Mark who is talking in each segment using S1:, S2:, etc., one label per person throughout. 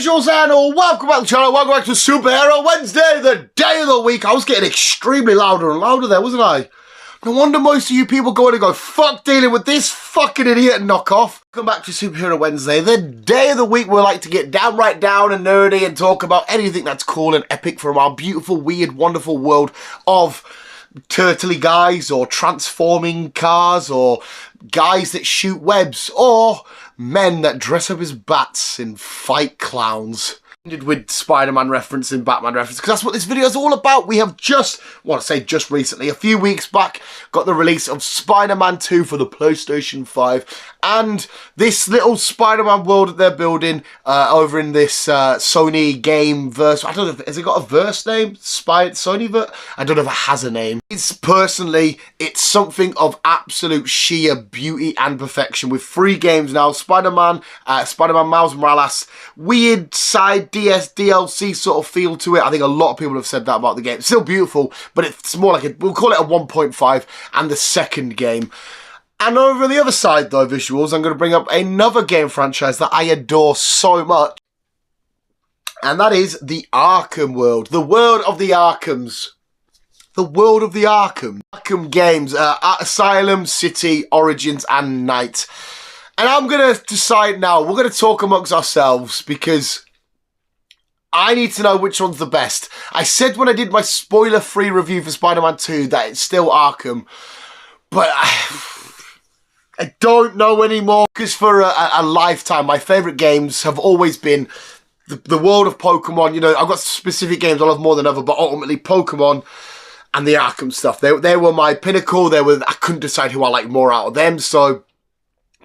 S1: visuals and welcome back to the channel, welcome back to Superhero Wednesday, the day of the week. I was getting extremely louder and louder there, wasn't I? No wonder most of you people go in and go, fuck dealing with this fucking idiot and knock off. Welcome back to Superhero Wednesday, the day of the week we like to get downright down and nerdy and talk about anything that's cool and epic from our beautiful, weird, wonderful world of turtly guys or transforming cars or guys that shoot webs or men that dress up as bats and fight clowns. With Spider-Man reference and Batman reference, because that's what this video is all about. We have just recently, a few weeks back, got the release of Spider-Man 2 for the PlayStation 5, and this little Spider-Man world that they're building over in this Sony game verse. I don't know, has it got a verse name? Sony verse? I don't know if it has a name. It's something of absolute sheer beauty and perfection with 3 games now. Spider-Man, Spider-Man Miles Morales, weird side DLC sort of feel to it. I think a lot of people have said that about the game. It's still beautiful, but it's more like we'll call it a 1.5 and the second game. And over the other side though, visuals, I'm going to bring up another game franchise that I adore so much. And that is the Arkham world. The world of the Arkhams. The world of the Arkham. Arkham games, Asylum, City, Origins, and Night. And I'm going to decide now, we're going to talk amongst ourselves because I need to know which one's the best. I said when I did my spoiler-free review for Spider-Man 2 that it's still Arkham, but I don't know anymore because for a lifetime, my favourite games have always been the world of Pokemon. You know, I've got specific games I love more than other, but ultimately Pokemon and the Arkham stuff. They were my pinnacle. I couldn't decide who I liked more out of them, so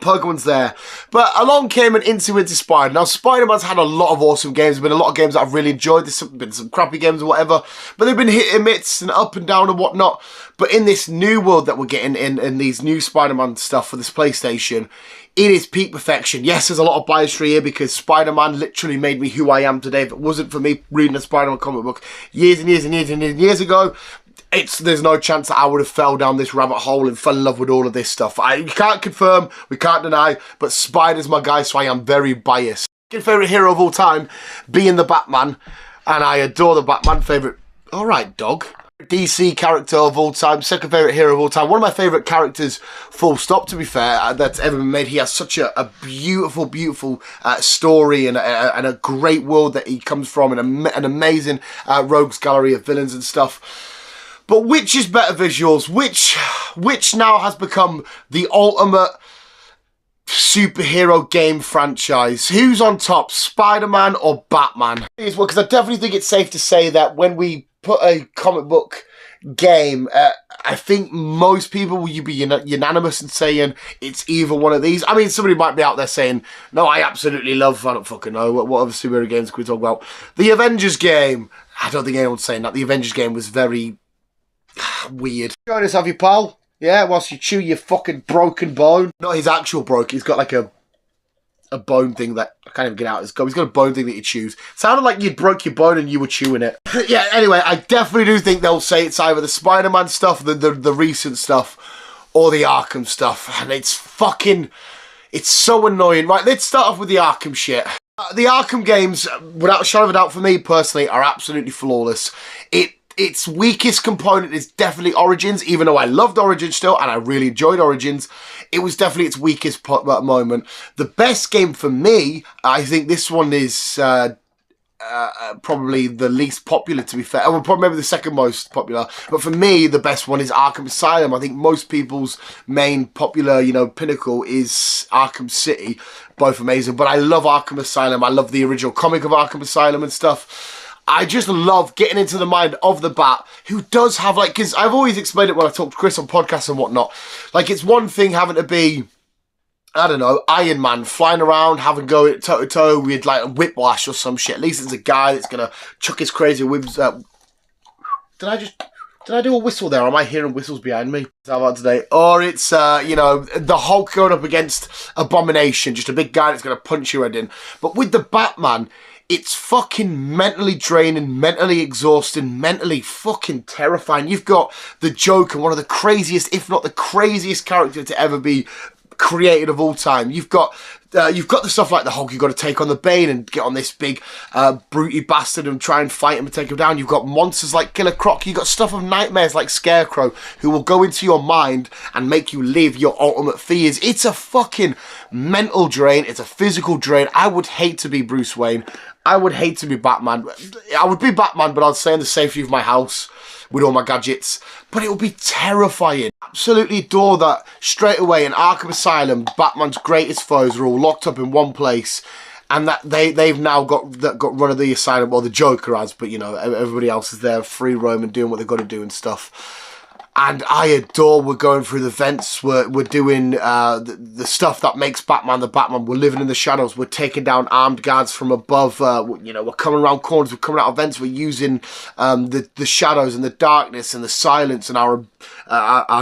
S1: Pokemon's there. But along came an Into Spider. Now, Spider-Man's had a lot of awesome games. There's been a lot of games that I've really enjoyed. There's been some crappy games or whatever. But they've been hit and miss and up and down and whatnot. But in this new world that we're getting in these new Spider-Man stuff for this PlayStation, it is peak perfection. Yes, there's a lot of bias here because Spider-Man literally made me who I am today. If it wasn't for me reading a Spider-Man comic book years and years and years and years ago, there's no chance that I would have fell down this rabbit hole and fell in love with all of this stuff. We can't confirm, we can't deny, but Spider's my guy, so I am very biased. Second favourite hero of all time being the Batman, and I adore the Batman. Favourite, alright dog. DC character of all time, second favourite hero of all time. One of my favourite characters, full stop, to be fair, that's ever been made. He has such a beautiful, beautiful story and a great world that he comes from, and an amazing rogues gallery of villains and stuff. But which is better, visuals? Which now has become the ultimate superhero game franchise? Who's on top, Spider-Man or Batman? Well, because I definitely think it's safe to say that when we put a comic book game, I think most people will be unanimous in saying it's either one of these. I mean, somebody might be out there saying, no, I absolutely love, I don't fucking know, what other superhero games can we talk about? The Avengers game. I don't think anyone's saying that. The Avengers game was very weird. Join us, have you, pal? Yeah, whilst you chew your fucking broken bone. Not his actual broke, he's got like a bone thing that I can't even get out. He's got a bone thing that he chews. Sounded like you broke your bone and you were chewing it. Yeah, anyway, I definitely do think they'll say it's either the Spider-Man stuff, the recent stuff, or the Arkham stuff. And it's so annoying. Right, let's start off with the Arkham shit. The Arkham games, without a shadow of a doubt for me personally, are absolutely flawless. Its weakest component is definitely Origins, even though I loved Origins still, and I really enjoyed Origins. It was definitely its weakest moment. The best game for me, I think this one is probably the least popular, to be fair. Well, probably maybe the second most popular. But for me, the best one is Arkham Asylum. I think most people's main popular, pinnacle is Arkham City. Both amazing. But I love Arkham Asylum. I love the original comic of Arkham Asylum and stuff. I just love getting into the mind of the Bat, who does have, because I've always explained it when I talk to Chris on podcasts and whatnot. It's one thing having to be, I don't know, Iron Man, flying around, having go toe-to-toe with, a whiplash or some shit. At least it's a guy that's going to chuck his crazy whips. Did I do a whistle there? Or am I hearing whistles behind me? How about today? Or it's, the Hulk going up against Abomination, just a big guy that's going to punch your head in. But with the Batman, it's fucking mentally draining, mentally exhausting, mentally fucking terrifying. You've got the Joker, one of the craziest, if not the craziest character to ever be created of all time. You've got You've got the stuff like the Hulk. You've got to take on the Bane and get on this big brutey bastard and try and fight him and take him down. You've got monsters like Killer Croc. You've got stuff of nightmares like Scarecrow, who will go into your mind and make you live your ultimate fears. It's a fucking mental drain. It's a physical drain. I would hate to be Bruce Wayne. I would hate to be Batman. I would be Batman, but I'd stay in the safety of my house with all my gadgets. But it would be terrifying. Absolutely adore that straight away in Arkham Asylum, Batman's greatest foes are all locked up in one place, and that they've now got run of the asylum. Well, the Joker has, but you know, everybody else is there free roam and doing what they've got to do and stuff. And I adore we're going through the vents, we're doing the stuff that makes Batman the Batman. We're living in the shadows, we're taking down armed guards from above, you know, we're coming around corners, we're coming out of vents, we're using the shadows and the darkness and the silence and our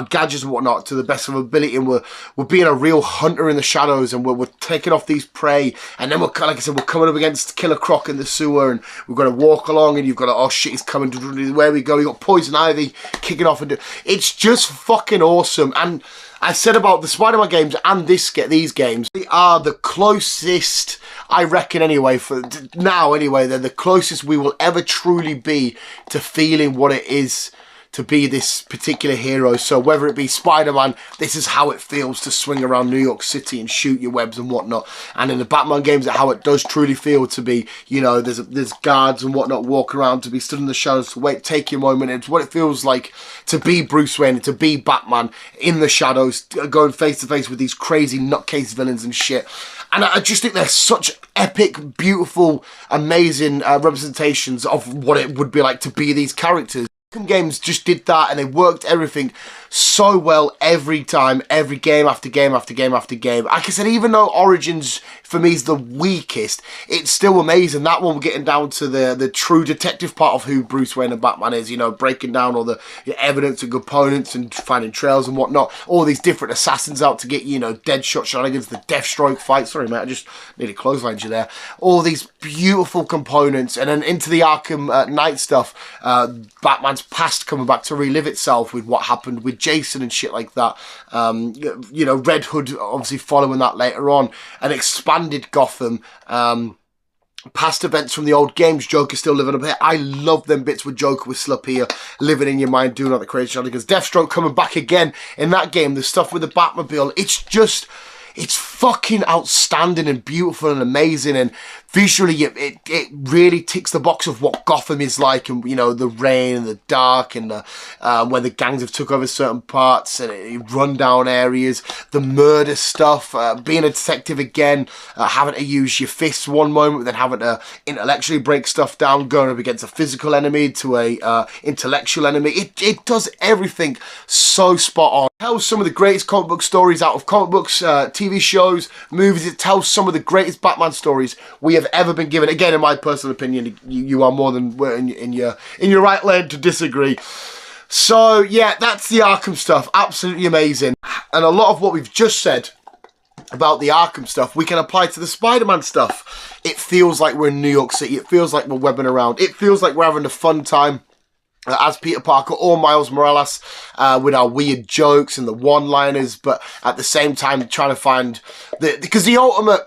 S1: gadgets and whatnot to the best of our ability, and we're being a real hunter in the shadows, and we're taking off these prey, and then like I said, we're coming up against Killer Croc in the sewer, and we've got to walk along, and you've got to, oh shit, he's coming, where we go, you got Poison Ivy kicking off, and it's just fucking awesome. And I said about the Spider-Man games and these games, they are the closest, I reckon anyway, for now anyway, they're the closest we will ever truly be to feeling what it is to be this particular hero. So whether it be Spider-Man, this is how it feels to swing around New York City and shoot your webs and whatnot. And in the Batman games, how it does truly feel to be, you know, there's guards and whatnot walking around, to be stood in the shadows, to wait, take your moment. It's what it feels like to be Bruce Wayne, to be Batman in the shadows, going face to face with these crazy nutcase villains and shit. And I just think they're such epic, beautiful, amazing representations of what it would be like to be these characters. Games just did that, and they worked everything so well every time, every game after game after game after game. Like I said, even though Origins for me is the weakest, it's still amazing. That one, we're getting down to the true detective part of who Bruce Wayne and Batman is, you know, breaking down all the evidence and components and finding trails and whatnot, all these different assassins out to get, you know, Deadshot shenanigans, the Deathstroke fight, sorry mate, I just nearly clotheslined you there, all these beautiful components. And then into the Arkham Knight stuff, Batman's past coming back to relive itself with what happened with Jason and shit like that. You know, Red Hood obviously following that later on, and expanded Gotham. Past events from the old games, Joker still living up here. I love them bits with Joker with Slapia living in your mind, doing all the crazy shenanigans. Deathstroke coming back again in that game. The stuff with the Batmobile. It's just, it's fucking outstanding and beautiful and amazing, and visually it really ticks the box of what Gotham is like, and you know, the rain and the dark, and the when the gangs have took over certain parts and run down areas, the murder stuff, being a detective again, having to use your fists one moment, then having to intellectually break stuff down, going up against a physical enemy to a intellectual enemy. It does everything so spot on. It tells some of the greatest comic book stories out of comic books, TV shows, movies. It tells some of the greatest Batman stories we have ever been given. Again, in my personal opinion, you are more than in your right lane to disagree. So yeah, that's the Arkham stuff. Absolutely amazing. And a lot of what we've just said about the Arkham stuff, we can apply to the Spider-Man stuff. It feels like we're in New York City. It feels like we're webbing around. It feels like we're having a fun time as Peter Parker or Miles Morales, with our weird jokes and the one-liners, but at the same time trying to find because the ultimate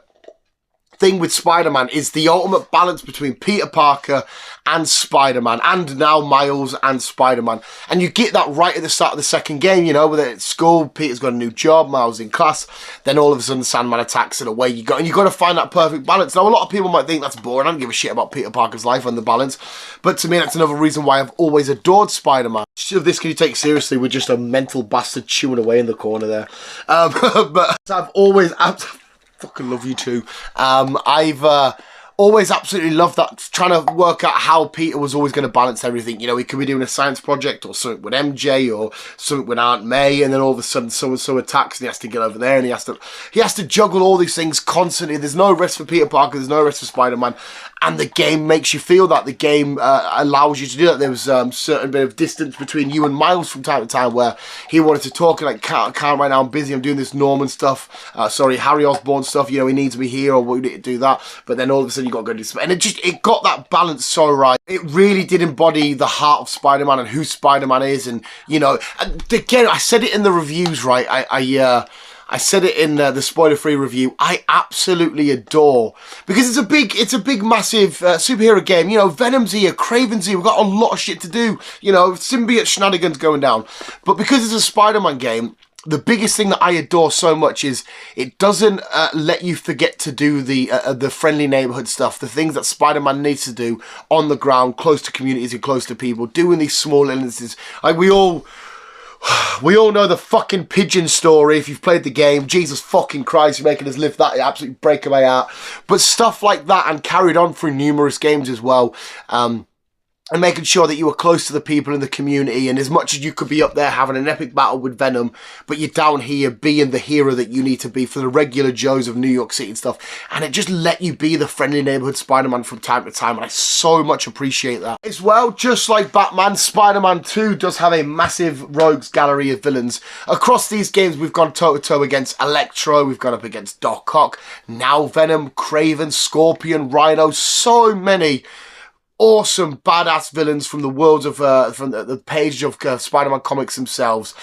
S1: thing with Spider-Man is the ultimate balance between Peter Parker and Spider-Man, and now Miles and Spider-Man. And you get that right at the start of the second game, you know, whether it's school, Peter's got a new job, Miles in class, then all of a sudden Sandman attacks and away you go. And you've got to find that perfect balance. Now, a lot of people might think that's boring. I don't give a shit about Peter Parker's life and the balance. But to me, that's another reason why I've always adored Spider-Man. Of this can you take seriously with just a mental bastard chewing away in the corner there. But I've always... fucking love you too. I've always absolutely loved that, trying to work out how Peter was always going to balance everything. You know, he could be doing a science project or something with MJ or something with Aunt May, and then all of a sudden so-and-so attacks and he has to get over there, and he has to juggle all these things constantly. There's no rest for Peter Parker, there's no rest for Spider-Man. And the game makes you feel that. The game allows you to do that. There was a certain bit of distance between you and Miles from time to time where he wanted to talk, and like, can't right now, I'm busy, I'm doing this Norman stuff, Harry Osborn stuff, you know, he needs me here, or we need to do that. But then all of a sudden you got to go do something. And it got that balance so right. It really did embody the heart of Spider-Man and who Spider-Man is. And, you know, again, I said it in the reviews, right? I said it in the spoiler-free review. I absolutely adore, because it's a big, massive superhero game. You know, Venom's here, Kraven's here. We've got a lot of shit to do. You know, symbiote shenanigans going down. But because it's a Spider-Man game, the biggest thing that I adore so much is it doesn't let you forget to do the friendly neighborhood stuff, the things that Spider-Man needs to do on the ground, close to communities and close to people, doing these small illnesses. Like we all know the fucking pigeon story if you've played the game. Jesus fucking Christ, you're making us live that. It absolutely breaking my heart. But stuff like that, and carried on through numerous games as well. And making sure that you were close to the people in the community, and as much as you could be up there having an epic battle with Venom, but you're down here being the hero that you need to be for the regular Joes of New York City and stuff, and it just let you be the friendly neighborhood Spider-Man from time to time, and I so much appreciate that. As well, just like Batman, Spider-Man 2 does have a massive rogues gallery of villains. Across these games, we've gone toe-to-toe against Electro, we've gone up against Doc Ock, now Venom, Kraven, Scorpion, Rhino, so many awesome, badass villains from the worlds of, from the page of Spider-Man comics themselves.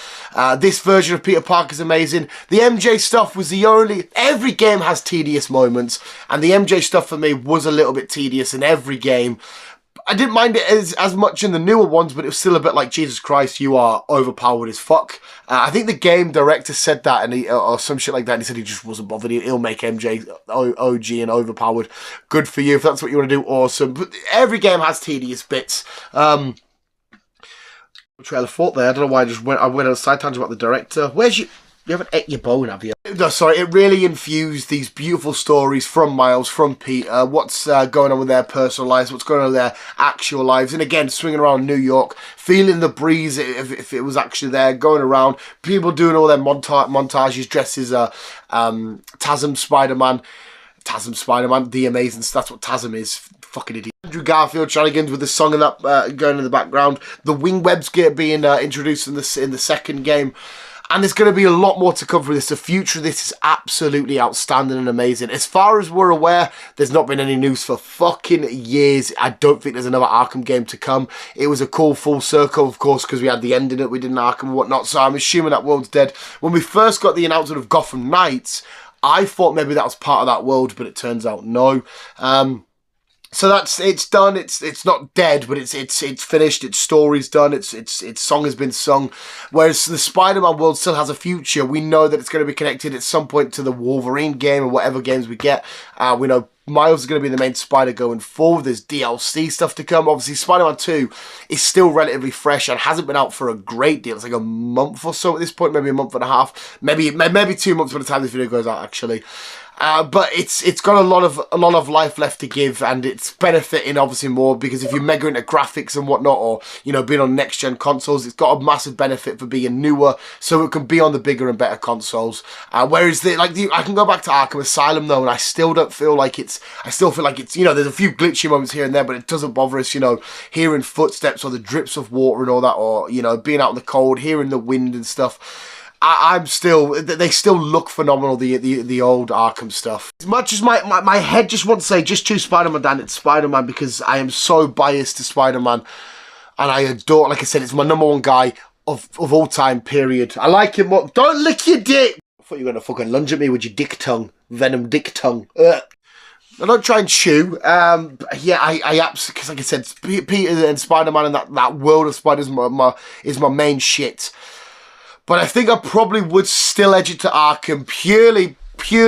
S1: This version of Peter Parker is amazing. The MJ stuff was every game has tedious moments, and the MJ stuff for me was a little bit tedious in every game. I didn't mind it as much in the newer ones, but it was still a bit like, Jesus Christ, you are overpowered as fuck. I think the game director said that, and or some shit like that, and he said he just wasn't bothered. He'll make MJ OG and overpowered. Good for you. If that's what you want to do, awesome. But every game has tedious bits. Trailer thought there. I don't know why I went on a side tangent about the director. You haven't ate your bone, have you? No, sorry, it really infused these beautiful stories from Miles, from Peter, what's going on with their personal lives, what's going on with their actual lives, and again, swinging around New York, feeling the breeze if it was actually there, going around, people doing all their montages, dresses, TASM Spider-Man, the amazing, that's what TASM is, fucking idiot. Andrew Garfield shenanigans with the song and that going in the background, the wing webs being introduced in the second game. And there's going to be a lot more to come from this. The future of this is absolutely outstanding and amazing. As far as we're aware, there's not been any news for fucking years. I don't think there's another Arkham game to come. It was a cool full circle, of course, because we had the ending that we did in Arkham and whatnot. So I'm assuming that world's dead. When we first got the announcement of Gotham Knights, I thought maybe that was part of that world, but it turns out no. So it's done. It's not dead, but it's finished. Its story's done. Its song has been sung. Whereas the Spider-Man world still has a future. We know that it's going to be connected at some point to the Wolverine game or whatever games we get. We know Miles is going to be the main Spider going forward. There's DLC stuff to come. Obviously, Spider-Man 2 is still relatively fresh and hasn't been out for a great deal. It's like a month or so at this point, maybe a month and a half, maybe 2 months by the time this video goes out, actually. But it's got a lot of life left to give, and it's benefiting obviously more because if you're mega into graphics and whatnot, or you know, being on next gen consoles, it's got a massive benefit for being newer, so it can be on the bigger and better consoles. Whereas I can go back to Arkham Asylum though, and I still feel like it's you know, there's a few glitchy moments here and there, but it doesn't bother us. You know, hearing footsteps or the drips of water and all that, or you know, being out in the cold, hearing the wind and stuff. They still look phenomenal, the old Arkham stuff. As much as my head just wants to say, just choose Spider-Man, Dan, it's Spider-Man, because I am so biased to Spider-Man, and I adore, like I said, it's my #1 guy of all time, period. I like him more. Don't lick your dick! I thought you were going to fucking lunge at me with your dick tongue. Venom dick tongue. Ugh. I don't try and chew. Yeah, I absolutely, because like I said, Peter and Spider-Man and that world of Spiders is my main shit. But I think I probably would still edge it to Arkham purely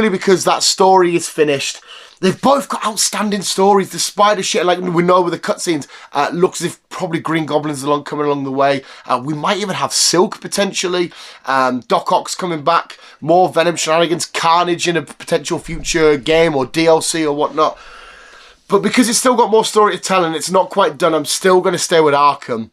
S1: because that story is finished. They've both got outstanding stories. The spider shit, like we know with the cutscenes, looks as if probably Green Goblin's coming along the way. We might even have Silk potentially. Doc Ock's coming back. More Venom shenanigans, Carnage in a potential future game or DLC or whatnot. But because it's still got more story to tell and it's not quite done, I'm still going to stay with Arkham.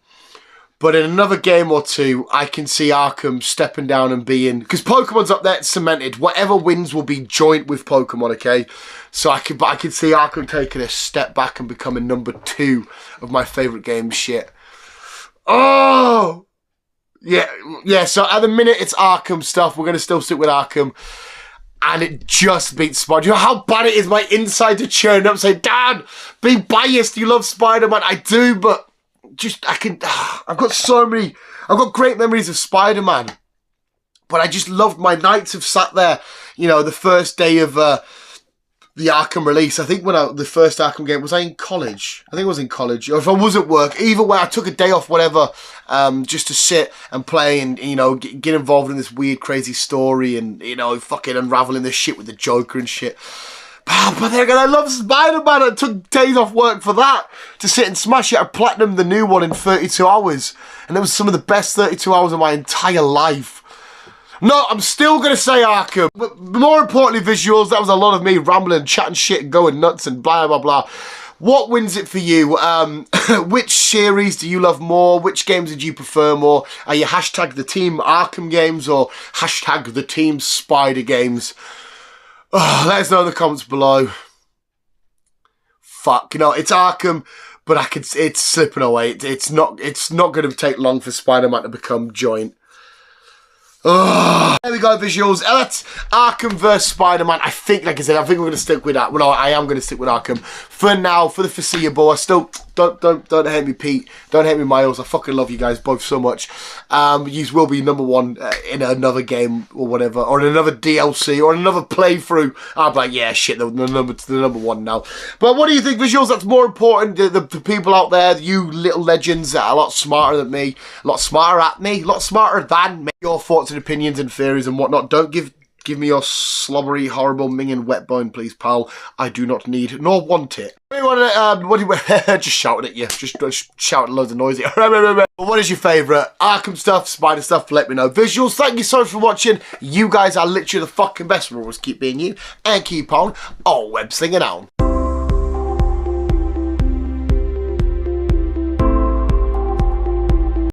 S1: But in another game or two, I can see Arkham stepping down and being... Because Pokemon's up there, it's cemented. Whatever wins will be joint with Pokemon, okay? So I could see Arkham taking a step back and becoming #2 of my favourite game shit. Oh! Yeah, so at the minute, it's Arkham stuff. We're going to still stick with Arkham. And it just beats Spider-Man. You know how bad it is my inside to churn up saying, Dad, be biased, you love Spider-Man. I do, but... I've got great memories of Spider-Man. But I just loved my nights have sat there, you know, the first day of the Arkham release. I think when the first Arkham game, was I in college? I think I was in college. Or if I was at work, either way, I took a day off, whatever, just to sit and play and, you know, get involved in this weird, crazy story and, you know, fucking unraveling this shit with the Joker and shit. But then again, I love Spider-Man. I took days off work for that, to sit and smash it. I platinumed the new one in 32 hours. And it was some of the best 32 hours of my entire life. No, I'm still going to say Arkham. But more importantly, visuals. That was a lot of me rambling, chatting shit, and going nuts and blah, blah, blah. What wins it for you? Which series do you love more? Which games did you prefer more? Are you hashtag the team Arkham games or hashtag the team Spider games? Oh, let us know in the comments below. Fuck, you know, it's Arkham, but it's slipping away. It's not going to take long for Spider-Man to become joint. Oh, there we go, visuals. That's Arkham vs Spider-Man. I think, like I said, I think we're going to stick with that. Well, no, I am going to stick with Arkham for now, for the foreseeable. I still don't hate me, Pete. Don't hate me, Miles. I fucking love you guys both so much. You will be #1 in another game or whatever, or in another DLC or another playthrough. I'm like, yeah, shit, the number one now. But what do you think, visuals? That's more important. The people out there, you little legends that are a lot smarter than me, a lot smarter at me, a lot smarter than me. Your thoughts and opinions and theories and whatnot. Don't give me your slobbery, horrible, minging wet bone, please, pal. I do not need nor want it. What do you just shouting at you? Just shouting loads of noisy. What is your favourite Arkham stuff, Spider stuff? Let me know. Visuals, thank you so much for watching. You guys are literally the fucking best. We'll always keep being you and keep on web slinging on.